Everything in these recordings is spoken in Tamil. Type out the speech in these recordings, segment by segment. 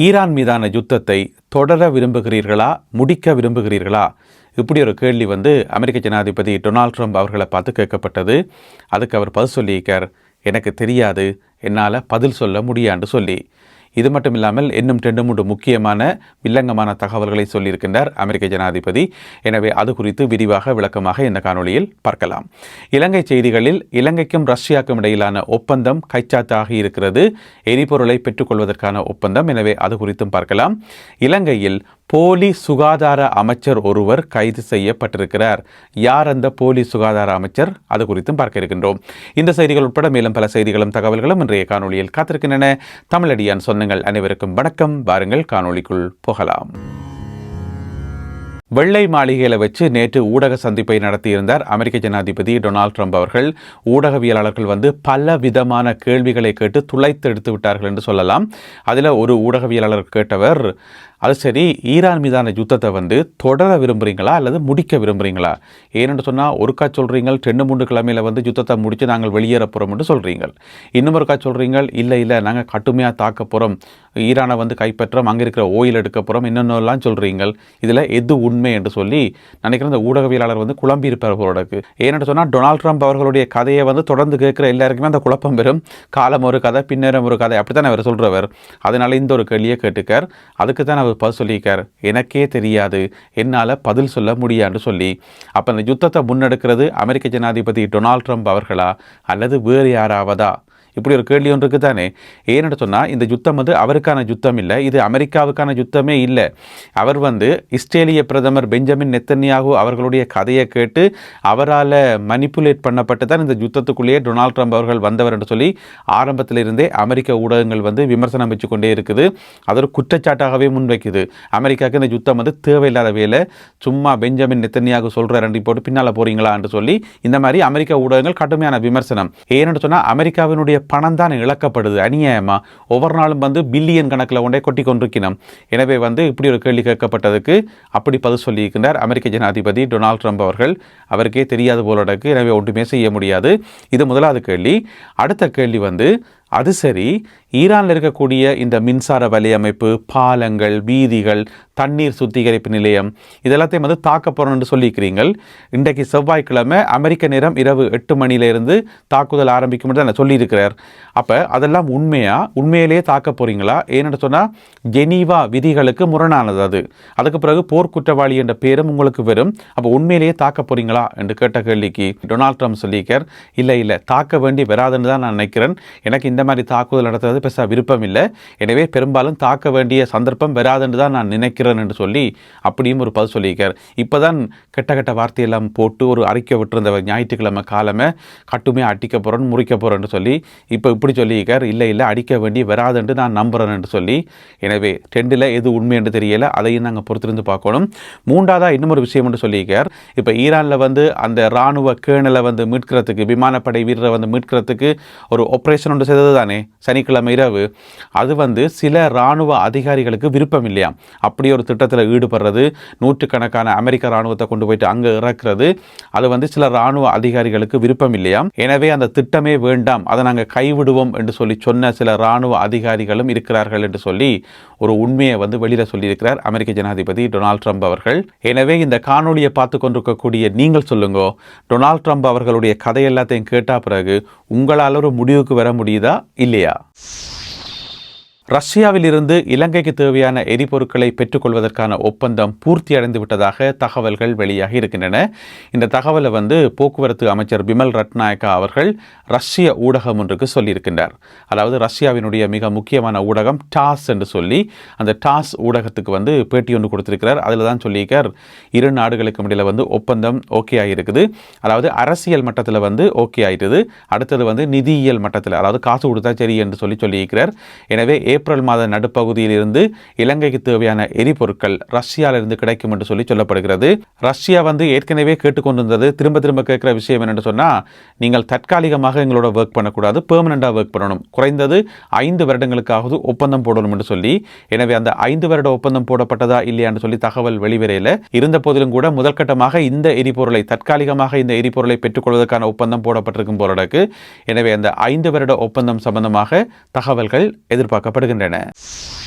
ஈரான் மீதான யுத்தத்தை தொடர விரும்புகிறீர்களா, முடிக்க விரும்புகிறீர்களா? இப்படி ஒரு கேள்வி அமெரிக்க ஜனாதிபதி டொனால்ட் ட்ரம்ப் அவர்களை பார்த்து கேட்கப்பட்டது. அதுக்கு அவர் பதில் சொல்லியிருக்கார், எனக்கு தெரியாது, என்னால் பதில் சொல்ல முடியான்னு சொல்லி. இது மட்டும் இல்லாமல் இன்னும் 2-3 முக்கியமான வில்லங்கமான தகவல்களை சொல்லியிருக்கின்றார் அமெரிக்க ஜனாதிபதி. எனவே அது குறித்து விரிவாக விளக்கமாக இந்த காணொலியில் பார்க்கலாம். இலங்கை செய்திகளில் இலங்கைக்கும் ரஷ்யாவுக்கும் இடையிலான ஒப்பந்தம் கைச்சாத்தாகி இருக்கிறது, எரிபொருளை பெற்றுக்கொள்வதற்கான ஒப்பந்தம். எனவே அது குறித்தும் பார்க்கலாம். இலங்கையில் போலி சுகாதார அமைச்சர் ஒருவர் கைது செய்யப்பட்டிருக்கிறார். யார் அந்த போலி சுகாதார அமைச்சர்? அது குறித்தும் பார்க்க இருக்கின்றோம். இந்த செய்திகள் உட்பட மேலும் பல செய்திகளும் தகவல்களும் இன்றைய காணொலியில் காத்திருக்கின்றன. தமிழடியான் சொந்தங்கள் அனைவருக்கும் வணக்கம். வாருங்கள் காணொலிக்குள் போகலாம். வெள்ளை மாளிகையில் வச்சு நேற்று ஊடக சந்திப்பை நடத்தியிருந்தார் அமெரிக்க ஜனாதிபதி டொனால்ட் ட்ரம்ப் அவர்கள். ஊடகவியலாளர்கள் பல விதமான கேள்விகளை கேட்டு துளைத்து எடுத்து விட்டார்கள் என்று சொல்லலாம். அதில் ஒரு ஊடகவியலாளர் கேட்டவர், அது சரி, ஈரான் மீதான யுத்தத்தை தொடர விரும்புகிறீங்களா அல்லது முடிக்க விரும்புகிறீங்களா? ஏனென்று சொன்னால் ஒருக்கா சொல்கிறீங்க 2-3 கிழமையில் யுத்தத்தை முடித்து நாங்கள் வெளியேற போகிறோம் என்று சொல்கிறீங்க. இன்னும் ஒருக்கா சொல்கிறீங்க, இல்லை நாங்கள் கட்டுமையாக தாக்க போகிறோம், ஈரானை கைப்பற்றோம், அங்கே இருக்கிற ஓயில் எடுக்க போகிறோம், இன்னொன்னெல்லாம் சொல்கிறீங்க. இதில் எது உண்மை என்று சொல்லி நினைக்கிற இந்த ஊடகவியலாளர் குழம்பி இருப்பார் போலக்கு. ஏனென்று சொன்னால் டொனால்ட் ட்ரம்ப் அவர்களுடைய கதையை தொடர்ந்து கேட்குற எல்லாருக்குமே அந்த குழப்பம் பெறும். காலம் ஒரு கதை, பின்னேறம் ஒரு கதை, அப்படித்தான் அவர் சொல்கிறவர். அதனால் இந்த ஒரு கேள்வியை கேட்டுக்கார். அதுக்கு தான் அவர் பதில் சொல்லியிருக்கார், எனக்கே தெரியாது, என்னால் பதில் சொல்ல முடியான்னு சொல்லி. அப்போ இந்த யுத்தத்தை முன்னெடுக்கிறது அமெரிக்க ஜனாதிபதி டொனால்ட் ட்ரம்ப் அவர்களா அல்லது வேறு யாராவதா? இப்படி ஒரு கேள்வி ஒன்று இருக்குது தானே. ஏன்னு சொன்னால் இந்த யுத்தம் அவருக்கான யுத்தம் இல்லை, இது அமெரிக்காவுக்கான யுத்தமே இல்லை. அவர் இஸ்ரேலிய பிரதமர் பெஞ்சமின் நெத்தன்யாகு அவர்களுடைய கதையை கேட்டு அவரால் மனிப்புலேட் பண்ணப்பட்டு தான் இந்த யுத்தத்துக்குள்ளேயே டொனால்ட் ட்ரம்ப் அவர்கள் வந்தவர் என்று சொல்லி ஆரம்பத்திலிருந்தே அமெரிக்க ஊடகங்கள் விமர்சனம் வச்சு கொண்டே இருக்குது. அது ஒரு குற்றச்சாட்டாகவே முன்வைக்குது. அமெரிக்காவுக்கு இந்த யுத்தம் தேவையில்லாத வேலை, சும்மா பெஞ்சமின் நெத்தன்யாகு சொல்கிறார் போட்டு பின்னால் போகிறீங்களா என்று சொல்லி இந்த மாதிரி அமெரிக்க ஊடகங்கள் கடுமையான விமர்சனம். ஏன்னு சொன்னால் அமெரிக்காவினுடைய பணம் தான் இழக்கப்படுது அநியாயமா. ஒவ்வொரு நாளும் பில்லியன் கணக்கில் கொண்டே கொட்டி கொண்டிருக்கணும். எனவே இப்படி ஒரு கேள்வி கேட்கப்பட்டதுக்கு அப்படி பதில் சொல்லியிருக்கிறார் அமெரிக்க ஜனாதிபதி டொனால்ட் ட்ரம்ப் அவர்கள். அவருக்கே தெரியாது போலடக்கு, எனவே ஒன்றுமே செய்ய முடியாது. இது முதலாவது கேள்வி. அடுத்த கேள்வி அது சரி, ஈரானில் இருக்கக்கூடிய இந்த மின்சார வலையமைப்பு, பாலங்கள், வீதிகள், தண்ணீர் சுத்திகரிப்பு நிலையம் இதெல்லாத்தையும் தாக்க போகிறோன்னு சொல்லியிருக்கிறீங்கள். இன்றைக்கு செவ்வாய்க்கிழமை அமெரிக்க நேரம் இரவு 8 மணியிலிருந்து தாக்குதல் ஆரம்பிக்கும் தான் சொல்லியிருக்கிறார். அப்போ அதெல்லாம் உண்மையிலேயே தாக்க போகிறீங்களா? ஏன்னு சொன்னால் ஜெனீவா விதிகளுக்கு முரணானது அது. அதுக்கு பிறகு போர்க்குற்றவாளி என்ற பேரும் உங்களுக்கு வரும். அப்போ உண்மையிலேயே தாக்க போகிறீங்களா என்று கேட்ட கேள்விக்கு டொனால்ட் ட்ரம்ப் சொல்லியிருக்கார், இல்லை தாக்க வேண்டி வராதுன்னு தான் நான் நினைக்கிறேன். எனக்கு இந்த மாதிரி தாக்குதல் நடத்துவது பெருசாக விருப்பம் இல்லை. எனவே பெரும்பாலும் தாக்க வேண்டிய சந்தர்ப்பம் வராதுன்னு தான் நான் நினைக்கிறேன் என்று சொல்லி அப்படியும் ஒரு பதில் சொல்லியிருக்கார். இப்போ தான் கெட்ட வார்த்தையெல்லாம் போட்டு ஒரு அறிக்கை விட்டுருந்த ஞாயிற்றுக்கிழமை காலமே கட்டுமையாக அடிக்க போகிறோன்னு முறிக்க போகிறேன்னு சொல்லி இப்போ இப்படி சொல்லியிருக்கார், இல்லை அடிக்க வேண்டி வராதுன்னு நான் நம்புகிறேன் என்று சொல்லி. எனவே 2ல் எது உண்மை என்று தெரியலை, அதையும் நாங்கள் பொறுத்திருந்து பார்க்கணும். மூன்றாவதாக இன்னும் ஒரு விஷயம் என்று சொல்லியிருக்கார், இப்போ ஈரானில் அந்த இராணுவ கேணலை மீட்கிறதுக்கு, விமானப்படை வீரரை மீட்கிறதுக்கு ஒரு ஆப்ரேஷன் ஒன்று செய்தது தானே சனிக்கிழமை இரவு. அது சில இராணுவ அதிகாரிகளுக்கு விருப்பம் இல்லையா. அப்படி ஒரு திட்டத்தில் ஈடுபடுறது, நூற்றுக்கணக்கான அமெரிக்க இராணுவத்தை கொண்டு போயிட்டு அங்கே இறக்குறது, அது சில இராணுவ அதிகாரிகளுக்கு விருப்பம் இல்லையா. எனவே அந்த திட்டமே வேண்டாம், அதை நாங்கள் கைவிடுவோம் என்று சொல்லி சொன்ன சில இராணுவ அதிகாரிகளும் இருக்கிறார்கள் என்று சொல்லி ஒரு உண்மையை வெளியில் சொல்லியிருக்கிறார் அமெரிக்க ஜனாதிபதி டொனால்ட் ட்ரம்ப் அவர்கள். எனவே இந்த காணொலியை பார்த்து கொண்டிருக்கக்கூடிய நீங்கள் சொல்லுங்க, டொனால்ட் ட்ரம்ப் அவர்களுடைய கதை எல்லாத்தையும் கேட்ட பிறகு உங்களால் ஒரு முடிவுக்கு வர முடியுதா இல்லையா? ரஷ்யாவில் இருந்து இலங்கைக்கு தேவையான எரிபொருட்களை பெற்றுக்கொள்வதற்கான ஒப்பந்தம் பூர்த்தி அடைந்து விட்டதாக தகவல்கள் வெளியாகி இருக்கின்றன. இந்த தகவலை போக்குவரத்து அமைச்சர் பிமல் ரட்நாயக்கா அவர்கள் ரஷ்ய ஊடகம் ஒன்றுக்கு சொல்லியிருக்கின்றார். அதாவது ரஷ்யாவினுடைய மிக முக்கியமான ஊடகம் டாஸ் என்று சொல்லி அந்த டாஸ் ஊடகத்துக்கு பேட்டி ஒன்று கொடுத்திருக்கிறார். அதில் தான் சொல்லியிருக்கார், இரு நாடுகளுக்கும் இடையில் ஒப்பந்தம் ஓகே ஆகியிருக்குது. அதாவது அரசியல் மட்டத்தில் ஓகே ஆகிடுது. அடுத்தது நிதியியல் மட்டத்தில், அதாவது காசு கொடுத்தா சரி என்று சொல்லியிருக்கிறார். எனவே ஏப்ரல் மாத நடுப்பகுதியில் இருந்து இலங்கைக்கு தேவையான எரிபொருட்கள் ரஷ்யாவிலிருந்து கிடைக்கும் என்று சொல்லப்படுகிறது. ரஷ்யா ஏற்கனவே கேட்டுக்கொண்டிருந்தது, திரும்ப கேட்கிற விஷயம் என்னென்னு சொன்னால், நீங்கள் தற்காலிகமாக எங்களோட ஒர்க் பண்ணக்கூடாது, பெர்மனண்டாக ஒர்க் பண்ணணும், குறைந்தது 5 வருடங்களுக்காவது ஒப்பந்தம் போடணும் என்று சொல்லி. எனவே அந்த 5 வருட ஒப்பந்தம் போடப்பட்டதா இல்லையான்னு சொல்லி தகவல் வெளிவரையில் இருந்த போதிலும் கூட முதற்கட்டமாக இந்த எரிபொருளை, தற்காலிகமாக இந்த எரிபொருளை பெற்றுக்கொள்வதற்கான ஒப்பந்தம் போடப்பட்டிருக்கும் போலடக்கு. எனவே அந்த 5 வருட ஒப்பந்தம் சம்பந்தமாக தகவல்கள் எதிர்பார்க்கப்படுகின்றன.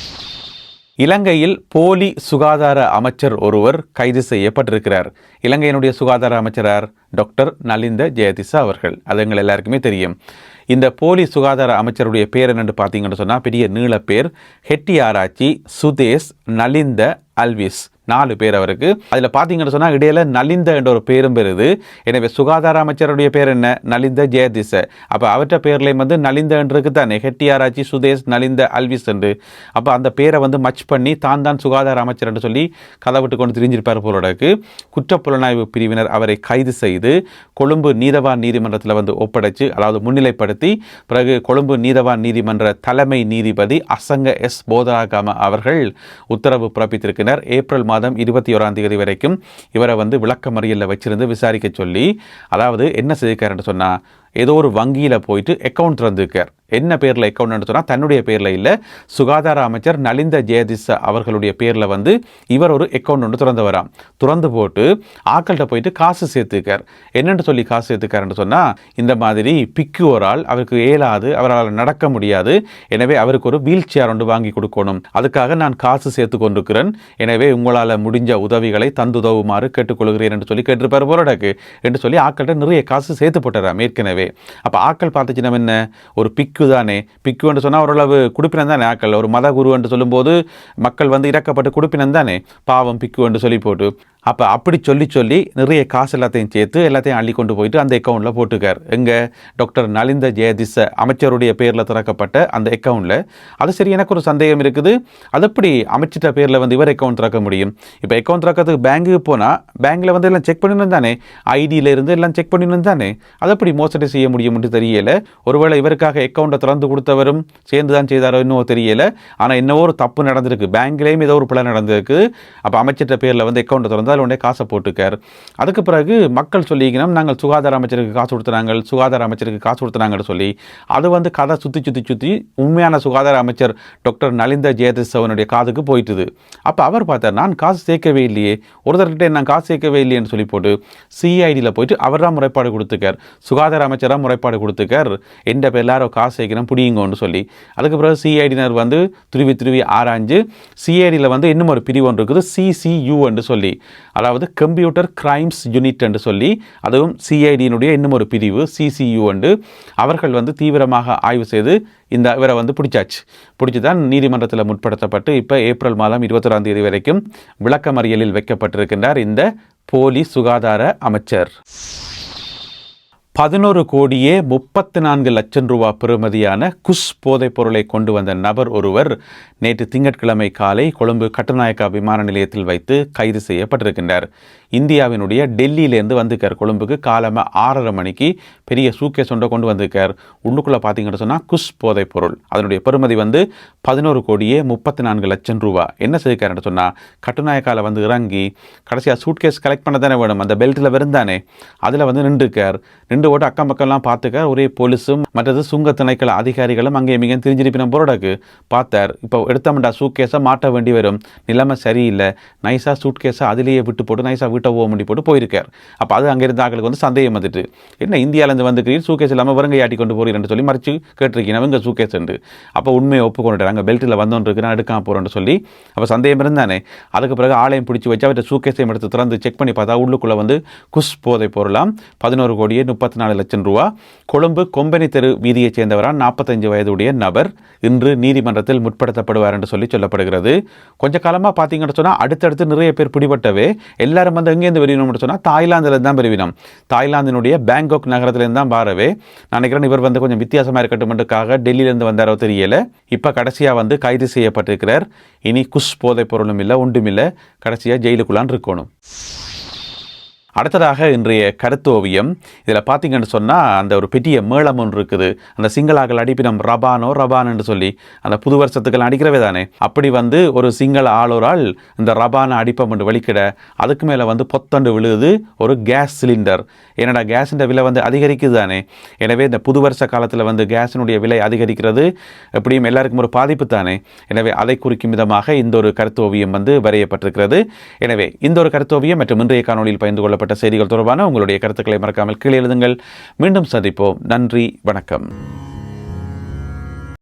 இலங்கையில் போலி சுகாதார அமைச்சர் ஒருவர் கைது செய்யப்பட்டிருக்கிறார். இலங்கையினுடைய சுகாதார அமைச்சரார் டாக்டர் நலிந்த ஜெயதிச அவர்கள். அது எங்கள் எல்லாருக்குமே தெரியும். இந்த போலி சுகாதார அமைச்சருடைய பேர் என்னென்னு பார்த்தீங்கன்னு சொன்னால் பெரிய நீள பேர் ஹெட்டியாராச்சி சுதேஷ் நலிந்த அல்விஸ். 4 பேர் அவருக்கு. அதில் பார்த்தீங்கன்னு சொன்னால் இடையில நலிந்த என்ற ஒரு பேரும் பெறுது. எனவே சுகாதார அமைச்சருடைய பேர் என்ன? நலிந்த ஜெயதிச. அப்போ அவற்ற பேர்லேயும் நலிந்த என்றுக்கு தானே ஹெட்டியாராச்சி சுதேஷ் நலிந்த அல்விஸ் என்று. அப்போ அந்த பேரை மச் பண்ணி தான் சுகாதார அமைச்சர் என்று சொல்லி கதை விட்டு கொண்டு திரிஞ்சிருப்பார் போலோடக்கு. குற்றப்புலனாய்வு பிரிவினர் அவரை கைது செய்து கொழும்பு நீதவான் நீதிமன்றத்தில் ஒப்படைச்சு, அதாவது முன்னிலைப்படுத்தி, பிறகு கொழும்பு நீதவான் நீதிமன்ற தலைமை நீதிபதி அசங்க எஸ் போதராகம அவர்கள் உத்தரவு பிறப்பித்திருக்கிறார். ஏப்ரல் 21 வரைக்கும் இவரை விளக்கமறியலில் வச்சிருந்து விசாரிக்க சொல்லி, அதாவது என்ன செய்திருக்காருன்னு சொன்னா, ஏதோ ஒரு வங்கியில் போயிட்டு அக்கௌண்ட் திறந்துருக்கார். என்ன பேரில் அக்கௌண்ட் சொன்னால் தன்னுடைய பேரில் இல்லை, சுகாதார அமைச்சர் நலிந்த ஜெயதிச அவர்களுடைய பேரில் இவர் ஒரு அக்கௌண்ட் ஒன்று திறந்து வராம். திறந்து போட்டு ஆக்கள்கிட்ட போயிட்டு காசு சேர்த்துக்கார். என்னென்னு சொல்லி காசு சேர்த்துக்காருன்னு சொன்னால், இந்த மாதிரி பிக்குவரால் அவருக்கு இயலாது, அவரால் நடக்க முடியாது, எனவே அவருக்கு ஒரு வீல் சேர் ஒன்று வாங்கி கொடுக்கணும், அதுக்காக நான் காசு சேர்த்து கொண்டிருக்கிறேன், எனவே உங்களால் முடிஞ்ச உதவிகளை தந்துதவுமாறு கேட்டுக்கொள்கிறேன் என்று சொல்லி கேட்டிருப்பார் போராடக்கு என்று சொல்லி ஆக்கள்கிட்ட நிறைய காசு சேர்த்து போட்டுறாம் ஏற்கனவே. அப்போ ஆக்கள் பார்த்துச்சுன்னா என்ன, ஒரு பிக்கு தானே, பிக்கு என்று சொன்னால் ஓரளவு குடுப்பினம் தானே ஆக்கள். ஒரு மத குரு என்று சொல்லும்போது மக்கள் இறக்கப்பட்டு குடுப்பினம் தானே, பாவம் பிக்கு என்று சொல்லி போட்டு. அப்போ அப்படி சொல்லி நிறைய காசு எல்லாத்தையும் சேர்த்து எல்லாத்தையும் அள்ளி கொண்டு போயிட்டு அந்த அக்கௌண்ட்டில் போட்டுக்கார். எங்கே? டாக்டர் நலிந்த ஜெயதிச அமைச்சருடைய பேரில் திறக்கப்பட்ட அந்த அக்கௌண்ட்டில். அது சரி, எனக்கு ஒரு சந்தேகம் இருக்குது, அது எப்படி அமைச்சிட்ட பேரில் இவர் அக்கௌண்ட் திறக்க முடியும்? இப்போ அக்கௌண்ட் திறக்கிறதுக்கு பேங்குக்கு போனால் பேங்கில் எல்லாம் செக் பண்ணிடணும் தானே, ஐடியில் இருந்து எல்லாம் செக் பண்ணிடணும் தானே, அது எப்படி மோசடி செய்ய முடியும்னு தெரியலை. ஒருவேளை இவருக்காக அக்கௌண்ட்டை திறந்து கொடுத்தவரும் சேர்ந்து தான் செய்தாரோ இன்னும் தெரியலை. ஆனால் என்னவோ ஒரு தப்பு நடந்திருக்கு, பேங்க்லேயும் ஏதோ ஒரு பிள்ளை நடந்திருக்கு. அப்போ அமைச்சிட்ட பேரில் அக்கௌண்ட்டை திறந்து அதில் உடனே காசை போட்டுக்கார். அதுக்கு பிறகு மக்கள் சொல்லிக்கணும், நாங்கள் சுகாதார அமைச்சருக்கு காசு கொடுத்துனாங்க, சுகாதார அமைச்சருக்கு காசு கொடுத்துனாங்கன்னு சொல்லி அது கதை சுற்றி உண்மையான சுகாதார அமைச்சர் டாக்டர் நலிந்த ஜெயதிசவனுடைய காதுக்கு போயிட்டுது. அப்போ அவர் பார்த்தார், நான் காசு சேர்க்கவே இல்லையே, ஒருத்தர்கிட்ட நான் காசு சேர்க்கவே இல்லையேன்னு சொல்லி போட்டு சிஐடியில் போயிட்டு அவர் தான் முறைப்பாடு கொடுத்துக்கார், சுகாதார அமைச்சராக முறைப்பாடு கொடுத்துக்கார், எந்த பேர் எல்லாரும் காசு சேர்க்கணும் பிடிங்கன்னு சொல்லி. அதுக்கு பிறகு சிஐடியினர் துருவி ஆராய்ஞ்சு சிஐடியில் இன்னும் ஒரு பிரிவு ஒன்று இருக்குது, CCU என்று சொல்லி, அதாவது கம்ப்யூட்டர் கிரைம்ஸ் யூனிட் என்று சொல்லி, அதுவும் சிஐடியினுடைய இன்னும் ஒரு பிரிவு CCU என்று. அவர்கள் தீவிரமாக ஆய்வு செய்து இவரை பிடிச்சி தான் நீதிமன்றத்தில் முற்படுத்தப்பட்டு இப்போ ஏப்ரல் 21 வரைக்கும் விளக்கமறியலில் வைக்கப்பட்டிருக்கின்றார் இந்த போலி சுகாதார அமைச்சர். 11 கோடியே 34 லட்சம் ரூபாய் பெறுமதியான குஷ் போதைப் பொருளை கொண்டு வந்த நபர் ஒருவர் நேற்று திங்கட்கிழமை காலை கொழும்பு கட்டுநாயக்கா விமான நிலையத்தில் வைத்து கைது செய்யப்பட்டிருக்கின்றார். இந்தியாவினுடைய டெல்லியிலேருந்து வந்திருக்கார் கொழும்புக்கு. காலமாக 6:30 மணிக்கு பெரிய சூக்கேஸ் ஒன்றை கொண்டு வந்திருக்கார். உள்ளுக்குள்ளே பார்த்தீங்கன்னு சொன்னால் குஷ் போதைப் பொருள், அதனுடைய பெறுமதி 11 கோடியே 34 லட்சம் ரூபாய். என்ன செய்திருக்காருன்னு சொன்னால், கட்டுநாயக்காவில் இறங்கி கடைசியாக சூட்கேஸ் கலெக்ட் பண்ண தானே வேணும், அந்த பெல்ட்டில் இருந்தானே அதில் நின்றுக்கார். நின்று ஓட்டு அக்கம் பக்கம்லாம் பார்த்துக்கார். ஒரே போலீஸும் மற்றது சுங்க திணைக்கள அதிகாரிகளும் அங்கே மிக தெரிஞ்சிருப்பின போராடக்கு பார்த்தார். இப்போ எடுத்தோம்டா சூட்கேஸை மாட்ட வேண்டி வரும், நிலைமை சரியில்லை, நைஸாக சூட்கேஸை அதிலேயே விட்டு போட்டு நைஸாக வீட்டை போக வேண்டி போட்டு போயிருக்கார். அப்போ அது அங்கே இருந்த ஆக்களுக்கு சந்தேகம் வந்துட்டு, என்ன இந்தியாவிலேருந்து வந்துக்கிறீர், சூட்கேஸ் இல்லாமல் வருங்க ஆட்டி கொண்டு போறீங்கன்னு சொல்லி மறைச்சு கேட்டிருக்கீங்க அவங்க சூட்கேஸ் உண்டு. அப்போ உண்மையை ஒப்புக்கொண்டுட்டார், அங்கே பெல்ட்டில் வந்தோன்னு நான் எடுக்காம போகிறேன்னு சொல்லி. அப்போ சந்தேகம் இருந்தானே, அதுக்கு பிறகு ஆலயம் பிடிச்சி வச்சு அவர்கிட்ட சூட்கேஸையும் எடுத்து திறந்து செக் பண்ணி பார்த்தா உள்ளுக்குள்ளே குஷ் போதை பொருளாம் 11 கோடியே 34 லட்சம் ரூபா. கொழும்பு கொம்பனி தெரு வீதியைச் சேர்ந்தவரால் 45 வயதுடைய நபர் இன்று நீதிமன்றத்தில் முற்படுத்தப்படுவார் என்று சொல்லி சொல்லப்படுகிறது. கொஞ்ச காலமாக பார்த்தீங்கன்னு சொன்னால் அடுத்தடுத்து நிறைய பேர் பிடிபட்டவே எல்லாரும் எங்கேருந்து வெளியினோம்னு சொன்னால் தாய்லாந்தில் தான் பெறுவினோம். தாய்லாந்தினுடைய பேங்காக் நகரத்திலேருந்து தான் பாரவே. நான் நினைக்கிறேன் இவர் கொஞ்சம் வித்தியாசமாக இருக்கட்டும்ன்றதுக்காக டெல்லியிலேருந்து வந்தாரோ தெரியலை. இப்போ கடைசியாக கைது செய்யப்பட்டிருக்கிறார். இனி குஷ் போதைப் பொருளும் இல்லை, ஒன்றும் இல்லை, கடைசியாக ஜெயிலுக்குள்ளான் இருக்கணும். அடுத்ததாக இன்றைய கருத்தோவியம். இதில் பார்த்தீங்கன்னு சொன்னால் அந்த ஒரு பெரிய மேளம் ஒன்று இருக்குது. அந்த சிங்களாக்கள் அடிப்பினம் ரபான்னு சொல்லி அந்த புது வருஷத்துக்கெல்லாம் அடிக்கிறவே தானே, அப்படி ஒரு சிங்கள ஆளோரால் இந்த ரபானை அடிப்பம் என்று வெளிக்கிட அதுக்கு மேலே பொத்தண்டு விழுது ஒரு கேஸ் சிலிண்டர். என்னடா கேஸின் விலை அதிகரிக்குது தானே, எனவே இந்த புது வருஷ காலத்தில் கேஸினுடைய விலை அதிகரிக்கிறது எப்படியும் எல்லாருக்கும் ஒரு பாதிப்பு தானே. எனவே அதை குறிக்கும் விதமாக இந்த ஒரு கருத்தோவியம் வரையப்பட்டிருக்கிறது. எனவே இந்த ஒரு கருத்தோவியம் மற்றும் இன்றைய காணொலியில் பகிர்ந்து கொள்ளப்பட்ட செய்திகள் தொடர்பான உங்களுடைய கருத்துக்களை மறக்காமல் கீழே எழுதுங்கள். மீண்டும் சந்திப்போம். நன்றி, வணக்கம்.